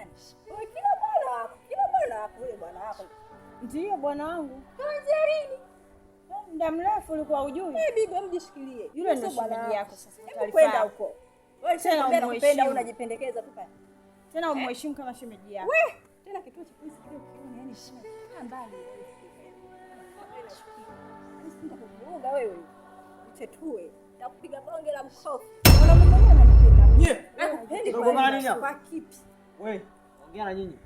nani? Wewe kila bwana wako yule bwana wako. Ndio bwana wangu. Kuanzia lini? Muda mrefu ulikuwa hujui. Bibi mjishikilie. Yule ndio shemeji yako sasa. Hebu kwenda huko. Wewe tena unapenda unajipendekeza tu pale. Tena umheshimu kama shemeji yako. Wewe tena kituo cha polisi kile ukiona yani kaa mbali. Usienda kuvuga wewe. Uchetue. Takupiga bonge la mkofu. Mwanamume ananipenda. Nye. Unagombana nini hapo? Kwa kipi? Wewe, ongea na nyinyi.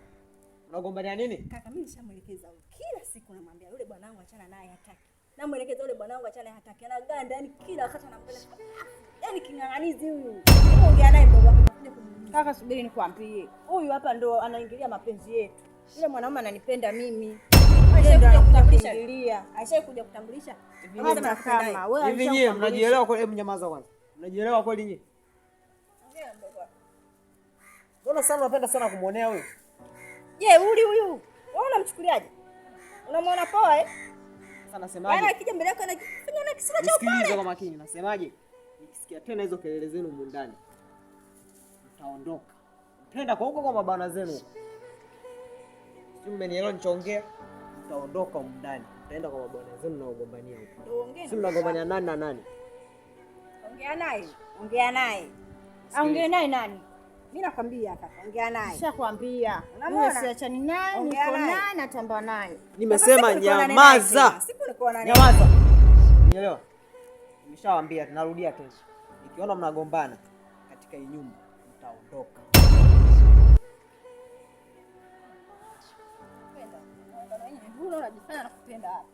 Unagombania nini? Kaka mimi nishamwelekeza kila siku namwambia yule bwanangu achana naye hataki. Namwelekeza yule bwanangu achana naye hataki. Anaganda yani kila wakati anampeleka. Yaani king'ang'anizi huyu. Ongea naye ndio anakuja kuniuliza. Kaka subiri nikwambie. Huyu hapa ndo anaingilia mapenzi yetu. Yule mwanaume ananipenda mimi. Aishakuja kutambulisha. Kama wewe hivi nyie mnajielewa kweli? Hebu nyamaza kwanza. Mnajielewa kweli nyie? Ongea mdogo. Mbona sana unapenda sana kumuonea huyu? Je, huyu wewe unamchukuliaje? Unamwona poa Sasa nasemaje? Bwana akija mbele yako anafanya na kisura cha upole. Sikiliza kwa makini, nasemaje? Nikisikia tena hizo kelele zenu huko ndani, mtaondoka. Mtaenda kwa huko kwa mabana zenu. Sio mmenielewa nichoongea? Mtaondoka huko ndani. Mtaenda kwa mabana zenu na ugombania huko. Ndio ongea. Si mnagombania nani na nani? Ongea naye. Ongea naye. Aongee naye nani? Mimi nakwambia kaka, ongea naye. Nishakwambia. Wewe siachani naye, niko naye natamba naye. Nimesema nyamaza. Siku niko naye. Nyamaza. Unielewa? Nimeshawaambia, narudia tena. Nikiona mnagombana katika hii nyumba, mtaondoka. Penda. Unajifanya nakupenda hapa.